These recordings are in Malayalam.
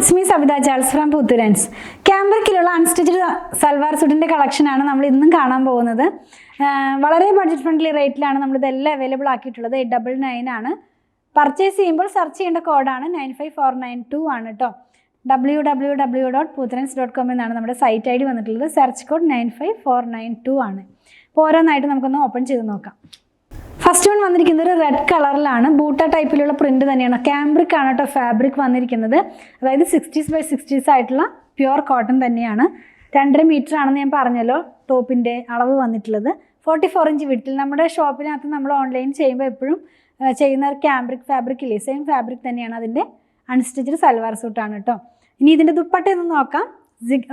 It's me Savitha Charles from Puthurans. ക്യാമ്പ്രിക്കിലുള്ള അൺസ്റ്റിച്ച്ഡ് സൽവാർ സൂട്ടിൻ്റെ കളക്ഷനാണ് നമ്മൾ ഇന്നും കാണാൻ പോകുന്നത്. വളരെ ബഡ്ജറ്റ് ഫ്രണ്ട്ലി റേറ്റിലാണ് നമ്മളിതെല്ലാം അവൈലബിൾ ആക്കിയിട്ടുള്ളത്. 899 ആണ്. പർച്ചേസ് ചെയ്യുമ്പോൾ സെർച്ച് ചെയ്യേണ്ട കോഡാണ് 95492 ആണ് കേട്ടോ. www.puthrans.com എന്നാണ് നമ്മുടെ സൈറ്റ് ID വന്നിട്ടുള്ളത്. സെർച്ച് കോഡ് 95492 ആണ്. അപ്പോൾ ഓരോന്നായിട്ട് നമുക്കൊന്ന് ഓപ്പൺ ചെയ്ത് നോക്കാം. ഫസ്റ്റ് വൺ വന്നിരിക്കുന്നത് ഒരു റെഡ് കളറിലാണ്. ബൂട്ട ടൈപ്പിലുള്ള പ്രിന്റ് തന്നെയാണ്. ക്യാമ്പ്രിക് ആണ് കേട്ടോ ഫാബ്രിക് വന്നിരിക്കുന്നത്. അതായത് 60s by 60s ആയിട്ടുള്ള പ്യുവർ കോട്ടൺ തന്നെയാണ്. 2.5 മീറ്റർ ആണെന്ന് ഞാൻ പറഞ്ഞല്ലോ ടോപ്പിൻ്റെ അളവ് വന്നിട്ടുള്ളത്. 44 ഇഞ്ച് വിട്ടിൽ. നമ്മുടെ ഷോപ്പിനകത്ത് നമ്മൾ ഓൺലൈൻ ചെയ്യുമ്പോൾ എപ്പോഴും ചെയ്യുന്ന ഒരു ക്യാമ്പ്രിക് ഫാബ്രിക് ഇല്ലേ, സെയിം ഫാബ്രിക് തന്നെയാണ്. അതിൻ്റെ അൺസ്റ്റിച്ച്ഡ് സൽവാർ സൂട്ടാണ് കേട്ടോ. ഇനി ഇതിൻ്റെ ദുപ്പട്ട ഒന്ന് നോക്കാം.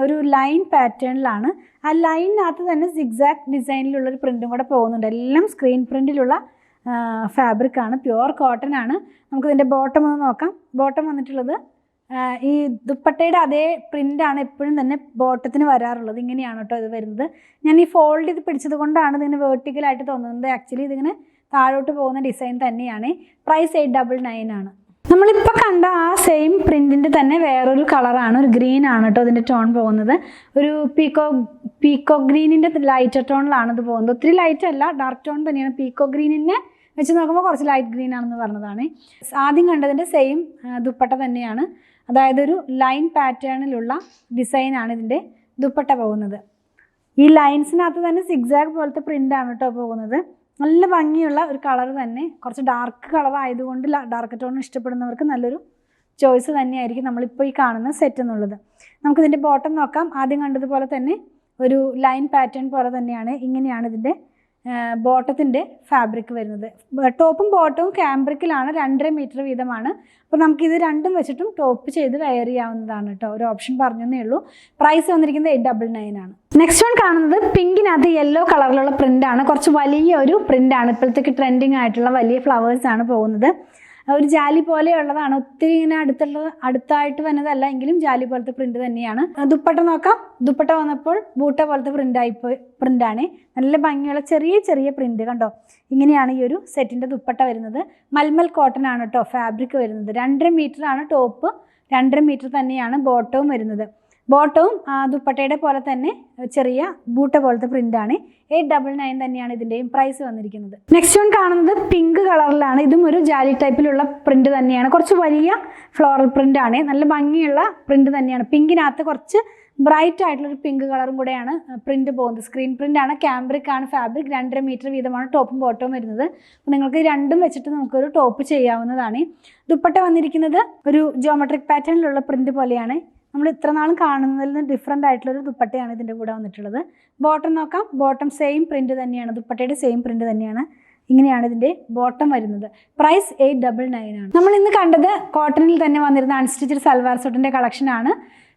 ഒരു ലൈൻ പാറ്റേണിലാണ്. ആ ലൈനിനകത്ത് തന്നെ സിഗ്സാക്ട് ഡിസൈനിലുള്ളൊരു പ്രിൻറ്റും കൂടെ പോകുന്നുണ്ട്. എല്ലാം സ്ക്രീൻ പ്രിൻറ്റിലുള്ള ഫാബ്രിക്കാണ്, പ്യുവർ കോട്ടൺ ആണ്. നമുക്കിതിൻ്റെ ബോട്ടം ഒന്ന് നോക്കാം. ബോട്ടം വന്നിട്ടുള്ളത് ഈ ദുപ്പട്ടയുടെ അതേ പ്രിൻ്റാണ് എപ്പോഴും തന്നെ ബോട്ടത്തിന് വരാറുള്ളത്. ഇങ്ങനെയാണ് കേട്ടോ ഇത് വരുന്നത്. ഞാൻ ഈ ഫോൾഡ് ചെയ്ത് പിടിച്ചത് കൊണ്ടാണ് ഇതിങ്ങനെ വേർട്ടിക്കലായിട്ട് തോന്നുന്നത്. ആക്ച്വലി ഇതിങ്ങനെ താഴോട്ട് പോകുന്ന ഡിസൈൻ തന്നെയാണ്. പ്രൈസ് 899 ആണ്. നമ്മളിപ്പോൾ കണ്ട ആ സെയിം പ്രിൻറ്റിൻ്റെ തന്നെ വേറൊരു കളറാണ്, ഒരു ഗ്രീൻ ആണ് കേട്ടോ ഇതിൻ്റെ ടോൺ പോകുന്നത്. ഒരു പീക്കോ ഗ്രീനിൻ്റെ ലൈറ്റർ ടോണിലാണ് ഇത് പോകുന്നത്. ഒത്തിരി ലൈറ്റ് അല്ല, ഡാർക്ക് ടോൺ തന്നെയാണ്. പീക്കോ ഗ്രീനിനെ വെച്ച് നോക്കുമ്പോൾ കുറച്ച് ലൈറ്റ് ഗ്രീൻ ആണെന്ന് പറഞ്ഞതാണ്. ആദ്യം കണ്ടതിൻ്റെ സെയിം ദുപ്പട്ട തന്നെയാണ്. അതായത് ഒരു ലൈൻ പാറ്റേണിലുള്ള ഡിസൈനാണ് ഇതിൻ്റെ ദുപ്പട്ട പോകുന്നത്. ഈ ലൈൻസിനകത്ത് തന്നെ സിഗ്സാഗ് പോലത്തെ പ്രിൻ്റാണ് കേട്ടോ പോകുന്നത്. നല്ല ഭംഗിയുള്ള ഒരു കളർ തന്നെ. കുറച്ച് ഡാർക്ക് കളർ ആയതുകൊണ്ട് ഡാർക്ക് ടോൺ ഇഷ്ടപ്പെടുന്നവർക്ക് നല്ലൊരു ചോയ്സ് തന്നെയായിരിക്കും നമ്മളിപ്പോൾ ഈ കാണുന്ന സെറ്റ് എന്നുള്ളത്. നമുക്കിതിൻ്റെ ബോട്ടം നോക്കാം. ആദ്യം കണ്ടതുപോലെ തന്നെ ഒരു ലൈൻ പാറ്റേൺ പോലെ തന്നെയാണ്. ഇങ്ങനെയാണ് ഇതിൻ്റെ ബോട്ടത്തിൻ്റെ ഫാബ്രിക് വരുന്നത്. ടോപ്പും ബോട്ടവും ക്യാമ്പ്രിക്കിലാണ്. 2.5 മീറ്റർ വീതമാണ്. അപ്പോൾ നമുക്കിത് രണ്ടും വെച്ചിട്ടും ടോപ്പ് ചെയ്ത് വെയർ ചെയ്യാവുന്നതാണ് കേട്ടോ. ഒരു ഓപ്ഷൻ പറഞ്ഞതേ ഉള്ളൂ. പ്രൈസ് വന്നിരിക്കുന്നത് 899 ആണ്. നെക്സ്റ്റ് വൺ കാണുന്നത് പിങ്കിനകത്ത് യെല്ലോ കളറിലുള്ള പ്രിൻ്റാണ്. കുറച്ച് വലിയ ഒരു പ്രിൻ്റാണ്. ഇപ്പോഴത്തേക്ക് ട്രെൻഡിങ് ആയിട്ടുള്ള വലിയ ഫ്ലവേഴ്സാണ് പോകുന്നത്. ഒരു ജാലി പോലെയുള്ളതാണ്. ഒത്തിരി ഇങ്ങനെ അടുത്തായിട്ട് വന്നതല്ല, എങ്കിലും ജാലി പോലത്തെ പ്രിന്റ് തന്നെയാണ്. ദുപ്പട്ട നോക്കാം. ദുപ്പട്ട വന്നപ്പോൾ ബൂട്ട പോലത്തെ പ്രിന്റാണ്. നല്ല ഭംഗിയുള്ള ചെറിയ ചെറിയ പ്രിന്റ് കണ്ടോ. ഇങ്ങനെയാണ് ഈ ഒരു സെറ്റിന്റെ ദുപ്പട്ട വരുന്നത്. മൽമൽ കോട്ടൺ ആണ് കേട്ടോ ഫാബ്രിക് വരുന്നത്. 2.5 മീറ്റർ ആണ് ടോപ്പ്, 2.5 മീറ്റർ തന്നെയാണ് ബോട്ടവും വരുന്നത്. ബോട്ടവും ദുപ്പട്ടയുടെ പോലെ തന്നെ ചെറിയ ബൂട്ട പോലത്തെ പ്രിൻ്റാണ്. 899 തന്നെയാണ് ഇതിൻ്റെയും പ്രൈസ് വന്നിരിക്കുന്നത്. നെക്സ്റ്റ് വൺ കാണുന്നത് പിങ്ക് കളറിലാണ്. ഇതും ഒരു ജാലി ടൈപ്പിലുള്ള പ്രിന്റ് തന്നെയാണ്. കുറച്ച് വലിയ ഫ്ലോറൽ പ്രിന്റ് ആണ്. നല്ല ഭംഗിയുള്ള പ്രിന്റ് തന്നെയാണ്. പിങ്കിനകത്ത് കുറച്ച് ബ്രൈറ്റ് ആയിട്ടുള്ളൊരു പിങ്ക് കളറും കൂടെയാണ് പ്രിന്റ് പോകുന്നത്. സ്ക്രീൻ പ്രിന്റ് ആണ്. ക്യാമ്പ്രിക് ആണ് ഫാബ്രിക്. 2.5 മീറ്റർ വീതമാണ് ടോപ്പും ബോട്ടവും വരുന്നത്. അപ്പോൾ നിങ്ങൾക്ക് രണ്ടും വെച്ചിട്ട് നമുക്കൊരു ടോപ്പ് ചെയ്യാവുന്നതാണ്. ദുപ്പട്ട വന്നിരിക്കുന്നത് ഒരു ജിയോമെട്രിക് പാറ്റേണിലുള്ള പ്രിന്റ് പോലെയാണ്. നമ്മൾ ഇത്ര നാളും കാണുന്നതിൽ നിന്ന് ഡിഫറെൻ്റ് ആയിട്ടുള്ളൊരു ദുപ്പട്ടയാണ് ഇതിൻ്റെ കൂടെ വന്നിട്ടുള്ളത്. ബോട്ടം നോക്കാം. ബോട്ടം സെയിം പ്രിന്റ് തന്നെയാണ്. ദുപ്പട്ടയുടെ സെയിം പ്രിന്റ് തന്നെയാണ്. ഇങ്ങനെയാണ് ഇതിൻ്റെ ബോട്ടം വരുന്നത്. പ്രൈസ് 899 ആണ്. നമ്മൾ ഇന്ന് കണ്ടത് കോട്ടണിൽ തന്നെ വന്നിരുന്ന അൺസ്റ്റിച്ച്ഡ് സൽവാർ സൂട്ടിൻ്റെ കളക്ഷനാണ്.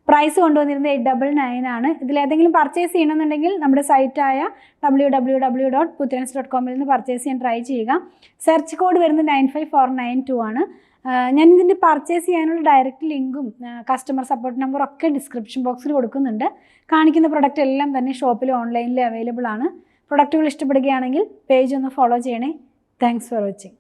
പ്രൈസ് കൊണ്ടുവന്നിരുന്നത് 899 ആണ്. ഇതിലേതെങ്കിലും പർച്ചേസ് ചെയ്യണമെന്നുണ്ടെങ്കിൽ നമ്മുടെ സൈറ്റായ www.puthrans.com നിന്ന് പർച്ചേസ് ചെയ്യാൻ ട്രൈ ചെയ്യുക. സെർച്ച് കോഡ് വരുന്നത് 95492 ആണ്. ഞാൻ ഇതിൻ്റെ പർച്ചേസ് ചെയ്യാനുള്ള ഡയറക്റ്റ് ലിങ്കും കസ്റ്റമർ സപ്പോർട്ട് നമ്പറും ഒക്കെ ഡിസ്ക്രിപ്ഷൻ ബോക്സിൽ കൊടുക്കുന്നുണ്ട്. കാണിക്കുന്ന പ്രൊഡക്റ്റ് എല്ലാം തന്നെ ഷോപ്പിൽ ഓൺലൈനിൽ അവൈലബിൾ ആണ്. പ്രൊഡക്റ്റുകൾ ഇഷ്ടപ്പെടുകയാണെങ്കിൽ പേജ് ഒന്ന് ഫോളോ ചെയ്യണേ. Thanks for watching.